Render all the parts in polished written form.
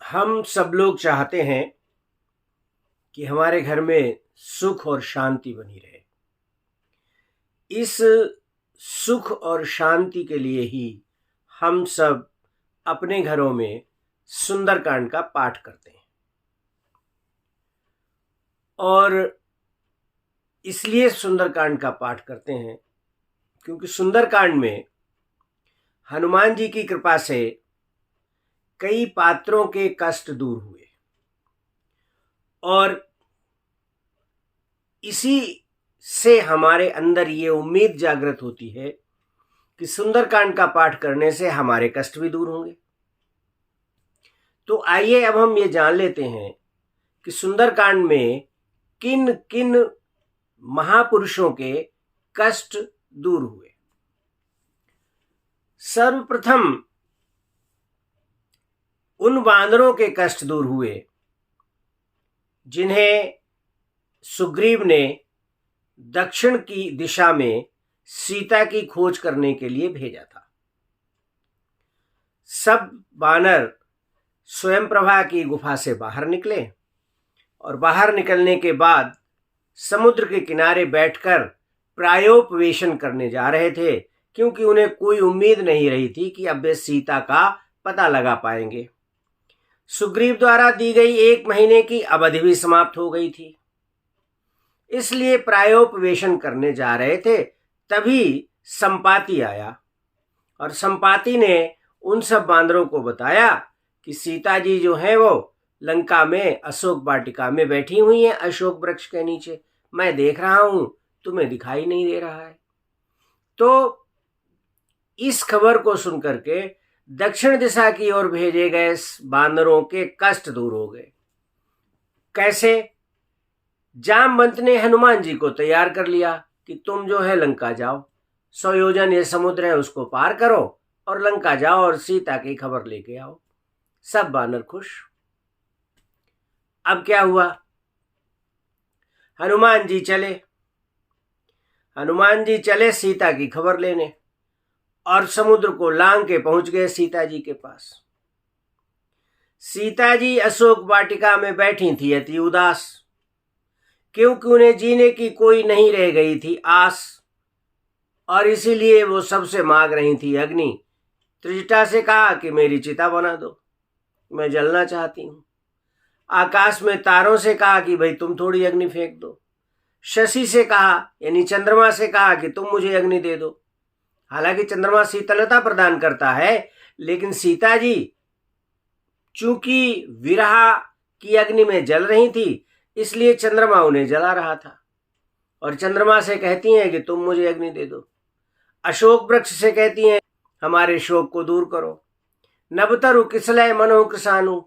हम सब लोग चाहते हैं कि हमारे घर में सुख और शांति बनी रहे। इस सुख और शांति के लिए ही हम सब अपने घरों में सुंदरकांड का पाठ करते हैं। और इसलिए सुंदरकांड का पाठ करते हैं क्योंकि सुंदरकांड में हनुमान जी की कृपा से कई पात्रों के कष्ट दूर हुए और इसी से हमारे अंदर ये उम्मीद जागृत होती है कि सुंदरकांड का पाठ करने से हमारे कष्ट भी दूर होंगे। तो आइए अब हम ये जान लेते हैं कि सुंदरकांड में किन किन महापुरुषों के कष्ट दूर हुए। सर्वप्रथम उन वानरों के कष्ट दूर हुए जिन्हें सुग्रीव ने दक्षिण की दिशा में सीता की खोज करने के लिए भेजा था। सब वानर स्वयंप्रभा की गुफा से बाहर निकले और बाहर निकलने के बाद समुद्र के किनारे बैठकर प्रायोपवेशन करने जा रहे थे, क्योंकि उन्हें कोई उम्मीद नहीं रही थी कि अब वे सीता का पता लगा पाएंगे। सुग्रीव द्वारा दी गई 1 महीने की अवधि भी समाप्त हो गई थी, इसलिए प्रायोपवेशन करने जा रहे थे। तभी संपाति आया और संपाति ने उन सब बांदरों को बताया कि सीता जी जो है वो लंका में अशोक वाटिका में बैठी हुई हैं, अशोक वृक्ष के नीचे। मैं देख रहा हूं, तुम्हें दिखाई नहीं दे रहा है। तो इस खबर को सुनकर के दक्षिण दिशा की ओर भेजे गए बांदरों के कष्ट दूर हो गए। कैसे? जामवंत ने हनुमान जी को तैयार कर लिया कि तुम जो है लंका जाओ, 100 योजन ये समुद्र है उसको पार करो और लंका जाओ और सीता की खबर लेके आओ। सब बानर खुश। अब क्या हुआ? हनुमान जी चले सीता की खबर लेने और समुद्र को लांग के पहुंच गए सीता जी के पास। सीता जी अशोक वाटिका में बैठी थी अति उदास, क्योंकि उन्हें जीने की कोई नहीं रह गई थी आस, और इसीलिए वो सबसे मांग रही थी अग्नि। त्रिजटा से कहा कि मेरी चिता बना दो, मैं जलना चाहती हूं। आकाश में तारों से कहा कि भाई तुम थोड़ी अग्नि फेंक दो। शशि से कहा यानी चंद्रमा से कहा कि तुम मुझे अग्नि दे दो। हालांकि चंद्रमा शीतलता प्रदान करता है, लेकिन सीता जी चूंकि विरह की अग्नि में जल रही थी, इसलिए चंद्रमा उन्हें जला रहा था और चंद्रमा से कहती हैं कि तुम मुझे अग्नि दे दो। अशोक वृक्ष से कहती हैं हमारे शोक को दूर करो। नवतरु किसलय मनो कृषाणु,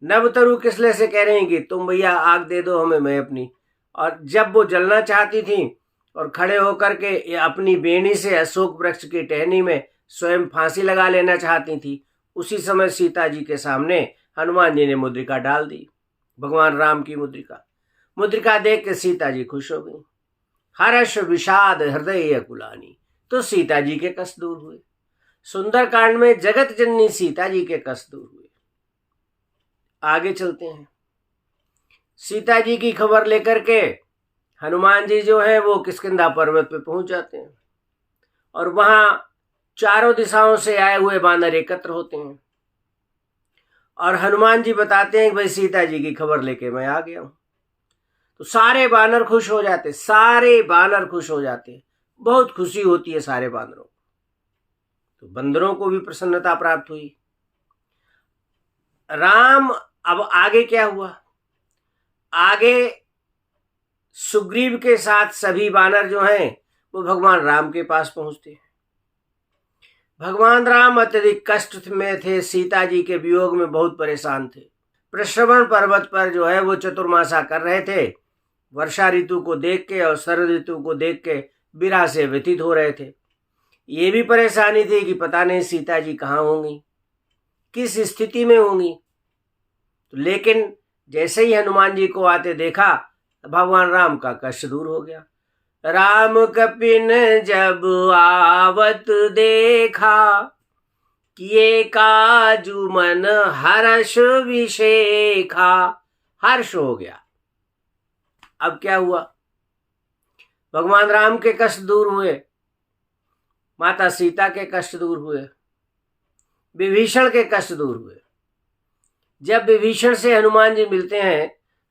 नवतरु किसले से कह रहे हैं कि तुम भैया आग दे दो हमें, मैं अपनी। और जब वो जलना चाहती थी और खड़े होकर के अपनी बेणी से अशोक वृक्ष की टहनी में स्वयं फांसी लगा लेना चाहती थी, उसी समय सीता जी के सामने हनुमान जी ने मुद्रिका डाल दी, भगवान राम की मुद्रिका देख के सीता जी खुश हो गई। हर्ष विषाद हृदय कुलानी, तो सीता जी के कष्ट दूर हुए। सुंदरकांड में जगत जननी सीता जी के कष्ट दूर हुए। आगे चलते हैं। सीता जी की खबर लेकर के हनुमान जी जो है वो किष्किंधा पर्वत पे पहुंच जाते हैं और वहां चारों दिशाओं से आए हुए बानर एकत्र होते हैं और हनुमान जी बताते हैं कि भाई सीता जी की खबर लेके मैं आ गया हूं। तो सारे बानर खुश हो जाते, बहुत खुशी होती है सारे बानरों को। तो बंदरों को भी प्रसन्नता प्राप्त हुई। राम, अब आगे क्या हुआ? आगे सुग्रीव के साथ सभी बानर जो हैं वो भगवान राम के पास पहुंचते हैं। भगवान राम अत्यधिक कष्ट में थे, सीता जी के वियोग में बहुत परेशान थे। प्रश्रवण पर्वत पर जो है वो चतुर्मासा कर रहे थे, वर्षा ऋतु को देख के और शरद ऋतु को देख के विरह से व्यथित हो रहे थे। ये भी परेशानी थी कि पता नहीं सीता जी कहाँ होंगी, किस स्थिति में होंगी। तो लेकिन जैसे ही हनुमान जी को आते देखा, भगवान राम का कष्ट दूर हो गया। राम कपिन जब आवत देखा, किए काजू मन हर्ष विशेखा। हर्ष हो गया। अब क्या हुआ? भगवान राम के कष्ट दूर हुए, माता सीता के कष्ट दूर हुए, विभीषण के कष्ट दूर हुए। जब विभीषण से हनुमान जी मिलते हैं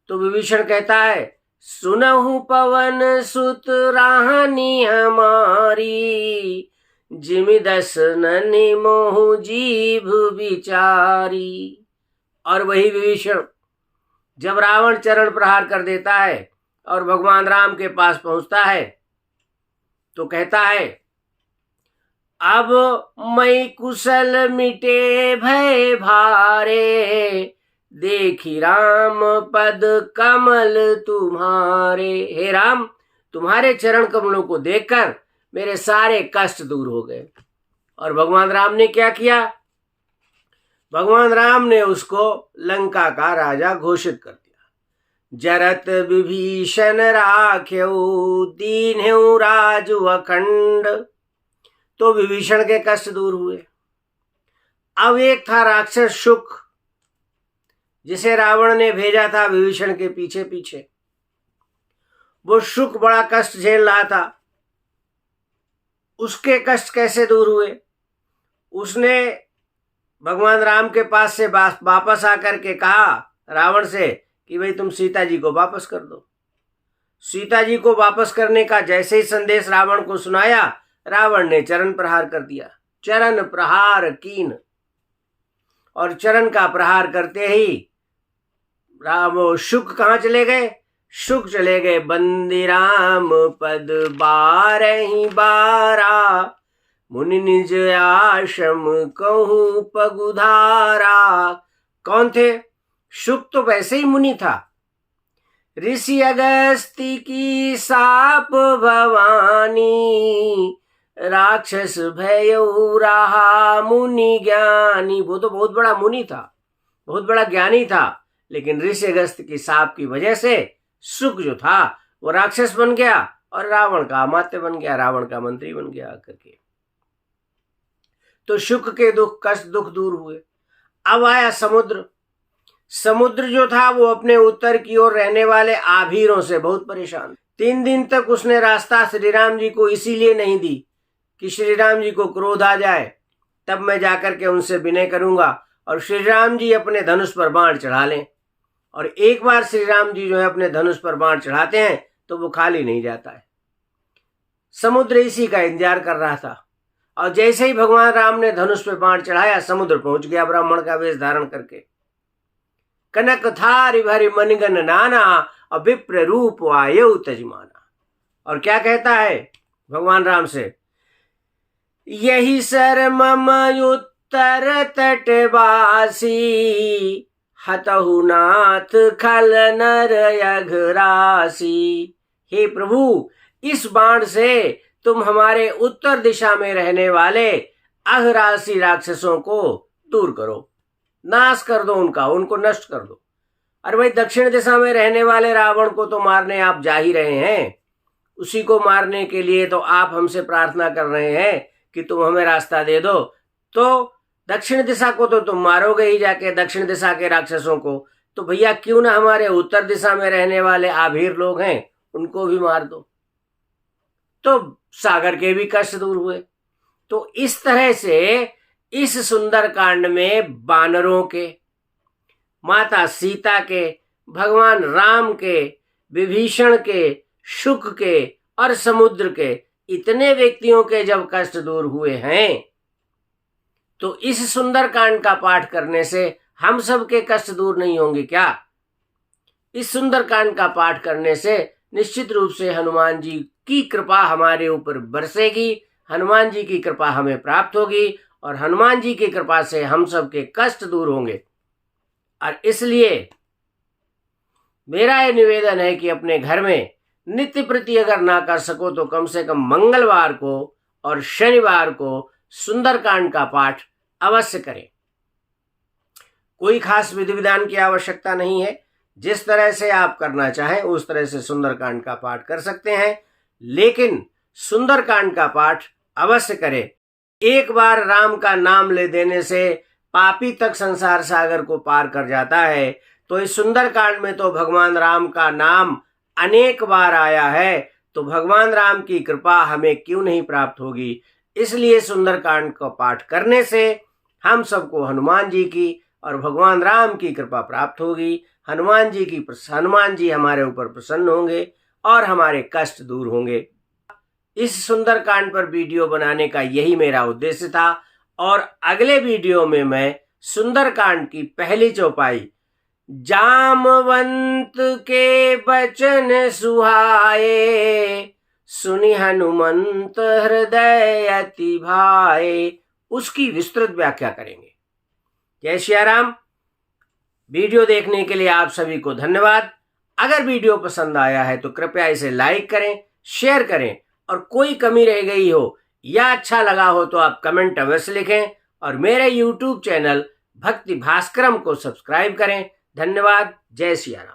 तो विभीषण कहता है, सुनहु पवन सुत राहनी हमारी, जिमि दसननि मोहु जीभ विचारी। और वही विभीषण जब रावण चरण प्रहार कर देता है और भगवान राम के पास पहुंचता है तो कहता है, अब मई कुशल मिटे भय भारे, देखी राम पद कमल तुम्हारे। हे राम, तुम्हारे चरण कमलों को देखकर मेरे सारे कष्ट दूर हो गए। और भगवान राम ने क्या किया? भगवान राम ने उसको लंका का राजा घोषित कर दिया। जरत विभीषण राख्यऊ, दीन्हु राजु अखंड। तो विभीषण के कष्ट दूर हुए। अब एक था राक्षस शुक, जिसे रावण ने भेजा था विभीषण के पीछे पीछे। वो शुक बड़ा कष्ट झेल रहा था। उसके कष्ट कैसे दूर हुए? उसने भगवान राम के पास से वापस आकर के कहा रावण से कि भाई तुम सीता जी को वापस कर दो। सीता जी को वापस करने का जैसे ही संदेश रावण को सुनाया, रावण ने चरण प्रहार कर दिया। चरण प्रहार कीन। और चरण का प्रहार करते ही शुक कहाँ चले गए? शुक चले गए बंदी राम पद बारहि बारा, मुनि निज आश्रम कहूँ पगुधारा। कौन थे? शुक तो वैसे ही मुनि था। ऋषि अगस्ती की साप भवानी, राक्षस भयउ रहा मुनि ज्ञानी। वो तो बहुत बड़ा मुनि था, बहुत बड़ा ज्ञानी था, लेकिन ऋषि अगस्त की साप की वजह से शुक जो था वो राक्षस बन गया और रावण का अमात्य बन गया, रावण का मंत्री बन गया करके। तो शुक के कष्ट दुख दूर हुए। अब आया समुद्र। समुद्र जो था वो अपने उत्तर की ओर रहने वाले आभीरों से बहुत परेशान। 3 दिन तक उसने रास्ता श्री राम जी को इसीलिए नहीं दी कि श्री राम जी को क्रोध आ जाए, तब मैं जाकर के उनसे विनय करूंगा और श्री राम जी अपने धनुष पर बाण चढ़ा लें। और एक बार श्री राम जी जो है अपने धनुष पर बाण चढ़ाते हैं तो वो खाली नहीं जाता है। समुद्र इसी का इंतजार कर रहा था। और जैसे ही भगवान राम ने धनुष पर बाण चढ़ाया, समुद्र पहुंच गया ब्राह्मण का वेश धारण करके। कनक थारि भरि मनगन नाना, अभिप्र रूप आयु तजमाना। और क्या कहता है भगवान राम से? यही सर मम उत्तर तटवासी, हतहु नाथ खल नर यघरासी। हे प्रभु, इस बाण से तुम हमारे उत्तर दिशा में रहने वाले अघरासी राक्षसों को दूर करो, नाश कर दो उनको नष्ट कर दो। अरे भाई, दक्षिण दिशा में रहने वाले रावण को तो मारने आप जा ही रहे हैं। उसी को मारने के लिए तो आप हमसे प्रार्थना कर रहे हैं कि तुम हमें रास्ता दे दो। तो दक्षिण दिशा को तो तुम मारोगे ही जाके, दक्षिण दिशा के राक्षसों को। तो भैया क्यों ना हमारे उत्तर दिशा में रहने वाले आभीर लोग हैं उनको भी मार दो। तो सागर के भी कष्ट दूर हुए। तो इस तरह से इस सुंदर कांड में बानरों के, माता सीता के, भगवान राम के, विभीषण के, शुक के और समुद्र के, इतने व्यक्तियों के जब कष्ट दूर हुए हैं, तो इस सुंदर कांड का पाठ करने से हम सब के कष्ट दूर नहीं होंगे क्या? इस सुंदर कांड का पाठ करने से निश्चित रूप से हनुमान जी की कृपा हमारे ऊपर बरसेगी, हनुमान जी की कृपा हमें प्राप्त होगी और हनुमान जी की कृपा से हम सब के कष्ट दूर होंगे। और इसलिए मेरा यह निवेदन है कि अपने घर में नित्य प्रति अगर ना कर सको तो कम से कम मंगलवार को और शनिवार को सुंदरकांड का पाठ अवश्य करें। कोई खास विधि विधान की आवश्यकता नहीं है। जिस तरह से आप करना चाहें उस तरह से सुंदरकांड का पाठ कर सकते हैं, लेकिन सुंदरकांड का पाठ अवश्य करें। एक बार राम का नाम ले देने से पापी तक संसार सागर को पार कर जाता है। तो इस सुंदरकांड में तो भगवान राम का नाम अनेक बार आया है, तो भगवान राम की कृपा हमें क्यों नहीं प्राप्त होगी। इसलिए सुंदरकांड का पाठ करने से हम सबको हनुमान जी की और भगवान राम की कृपा प्राप्त होगी। हनुमान जी हमारे ऊपर प्रसन्न होंगे और हमारे कष्ट दूर होंगे। इस सुंदरकांड पर वीडियो बनाने का यही मेरा उद्देश्य था। और अगले वीडियो में मैं सुंदरकांड की पहली चौपाई, जामवंत के बचन सुहाए, सुनि हनुमंत हृदय अति भाए, उसकी विस्तृत व्याख्या करेंगे। जय सिया राम। वीडियो देखने के लिए आप सभी को धन्यवाद। अगर वीडियो पसंद आया है तो कृपया इसे लाइक करें, शेयर करें, और कोई कमी रह गई हो या अच्छा लगा हो तो आप कमेंट अवश्य लिखें, और मेरे YouTube चैनल भक्ति भास्करम को सब्सक्राइब करें। धन्यवाद। जय सिया राम।